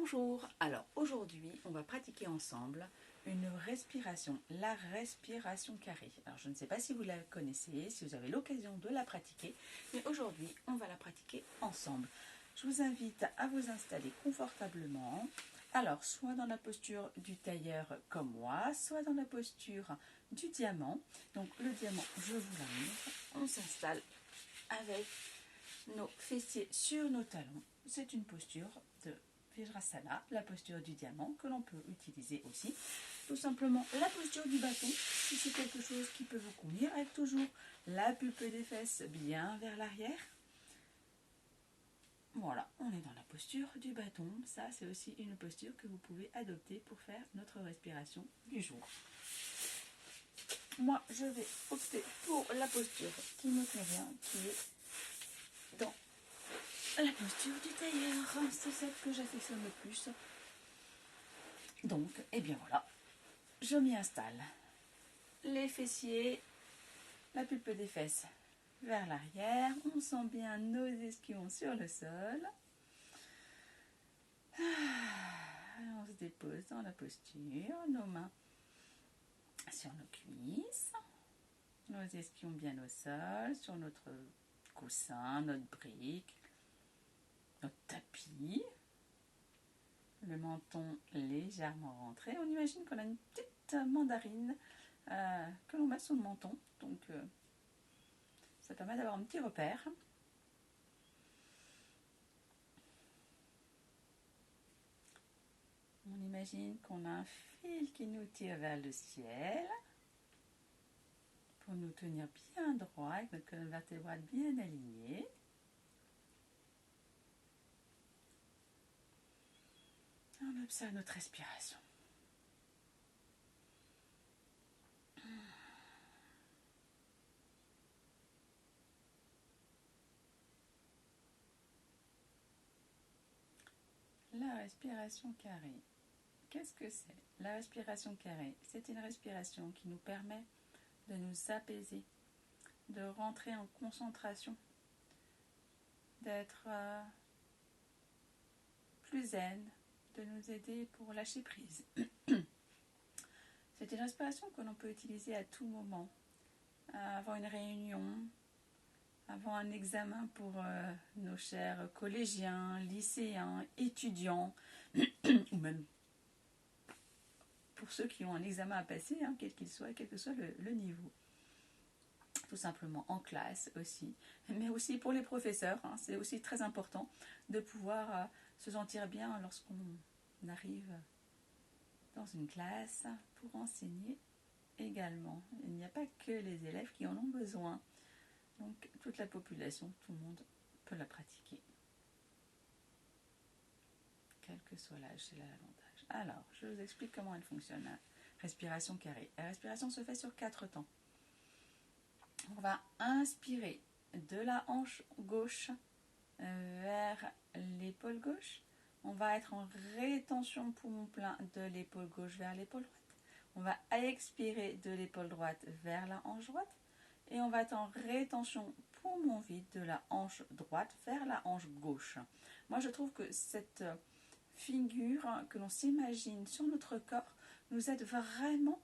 Bonjour, alors aujourd'hui on va pratiquer ensemble une respiration, la respiration carrée. Alors je ne sais pas si vous la connaissez, si vous avez l'occasion de la pratiquer, mais aujourd'hui on va la pratiquer ensemble. Je vous invite à vous installer confortablement, alors soit dans la posture du tailleur comme moi, soit dans la posture du diamant. Donc le diamant, je vous la montre, on s'installe avec nos fessiers sur nos talons. C'est une posture de Vajrasana, la posture du diamant que l'on peut utiliser aussi. Tout simplement la posture du bâton, si c'est quelque chose qui peut vous convenir, avec toujours la pulpe des fesses bien vers l'arrière. Voilà, on est dans la posture du bâton. Ça, c'est aussi une posture que vous pouvez adopter pour faire notre respiration du jour. Moi, je vais opter pour la posture qui me convient, qui est dans la posture du tailleur. C'est celle que j'affectionne le plus. Donc, et bien voilà, je m'y installe. Les fessiers, la pulpe des fesses vers l'arrière. On sent bien nos ischions sur le sol. On se dépose dans la posture, nos mains sur nos cuisses, nos ischions bien au sol, sur notre coussin, notre brique, notre tapis. Le menton légèrement rentré. On imagine qu'on a une petite mandarine que l'on met sur le menton. Donc ça permet d'avoir un petit repère. On imagine qu'on a un fil qui nous tire vers le ciel pour nous tenir bien droit, avec notre colonne vertébrale bien alignée. On observe notre respiration. La respiration carrée. Qu'est-ce que c'est? La respiration carrée, c'est une respiration qui nous permet de nous apaiser, de rentrer en concentration, d'être plus zen, de nous aider pour lâcher prise. C'est une respiration que l'on peut utiliser à tout moment, avant une réunion, avant un examen pour nos chers collégiens, lycéens, étudiants, ou même pour ceux qui ont un examen à passer, quel qu'il soit, quel que soit le niveau. Tout simplement en classe aussi, mais aussi pour les professeurs. C'est aussi très important de pouvoir se sentir bien lorsqu'on arrive dans une classe pour enseigner également. Il n'y a pas que les élèves qui en ont besoin. Donc toute la population, tout le monde peut la pratiquer. Quel que soit l'âge, c'est l'avantage. Alors, je vous explique comment elle fonctionne. La respiration carrée. La respiration se fait sur 4 temps. On va inspirer de la hanche gauche vers l'épaule gauche. On va être en rétention poumon plein de l'épaule gauche vers l'épaule droite. On va expirer de l'épaule droite vers la hanche droite. Et on va être en rétention poumon vide de la hanche droite vers la hanche gauche. Moi, je trouve que cette figure que l'on s'imagine sur notre corps nous aide vraiment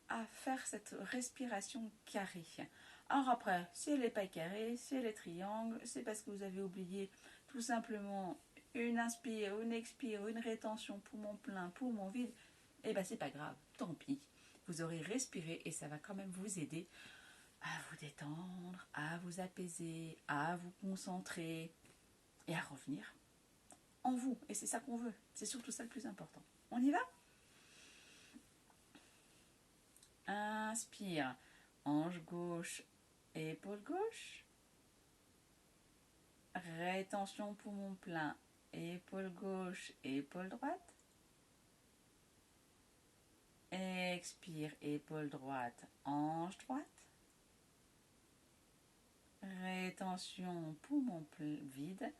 à faire cette respiration carrée. Alors après, si elle n'est pas carrée, si elle est triangle, c'est parce que vous avez oublié tout simplement une inspire, une expire, une rétention, poumon plein, poumon vide. Et bien c'est pas grave, tant pis. Vous aurez respiré et ça va quand même vous aider à vous détendre, à vous apaiser, à vous concentrer et à revenir en vous. Et c'est ça qu'on veut. C'est surtout ça le plus important. On y va? Inspire, hanche gauche, épaule gauche. Rétention poumon plein, épaule gauche, épaule droite. Expire, épaule droite, hanche droite. Rétention poumon vide,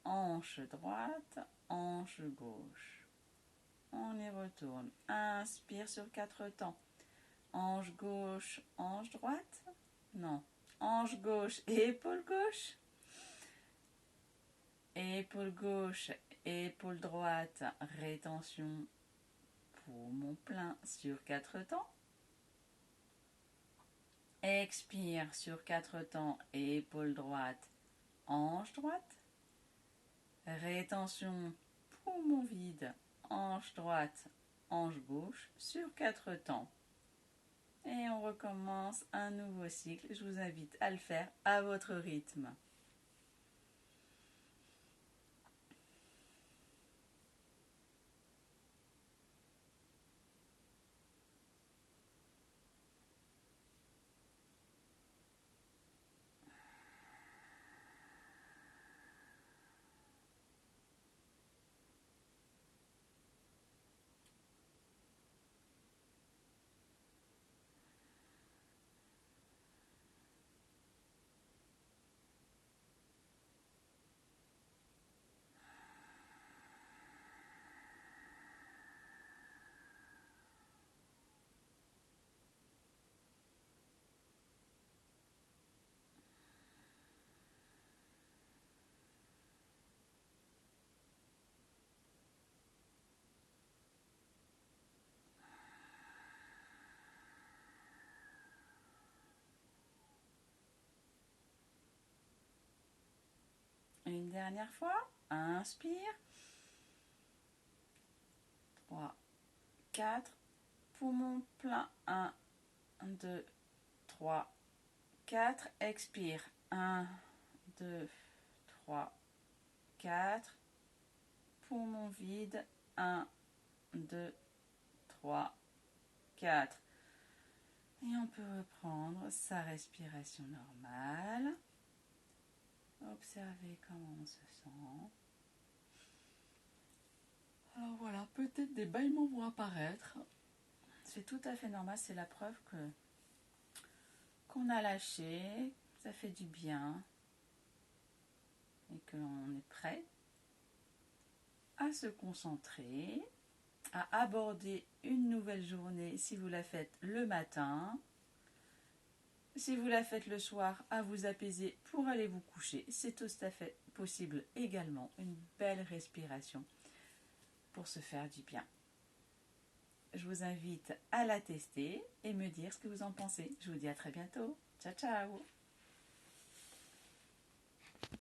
hanche droite, hanche gauche. On y retourne. Inspire sur 4 temps. Hanche gauche, hanche droite. Non. Hanche gauche, épaule gauche. Épaule gauche, épaule droite, rétention, poumon plein sur 4 temps. Expire sur 4 temps, épaule droite, hanche droite. Rétention, poumon vide, hanche droite, hanche gauche sur 4 temps. Et on recommence un nouveau cycle. Je vous invite à le faire à votre rythme. Une dernière fois, inspire. 3, 4, poumon plein, 1, 2, 3, 4, expire, 1, 2, 3, 4, poumon vide, 1, 2, 3, 4. Et on peut reprendre sa respiration normale. Observez comment on se sent. Alors voilà, peut-être des bâillements vont apparaître. C'est tout à fait normal, c'est la preuve qu'on a lâché, ça fait du bien et qu'on est prêt à se concentrer, à aborder une nouvelle journée si vous la faites le matin. Si vous la faites le soir, à vous apaiser pour aller vous coucher, c'est tout à fait possible également. Une belle respiration pour se faire du bien. Je vous invite à la tester et me dire ce que vous en pensez. Je vous dis à très bientôt. Ciao, ciao!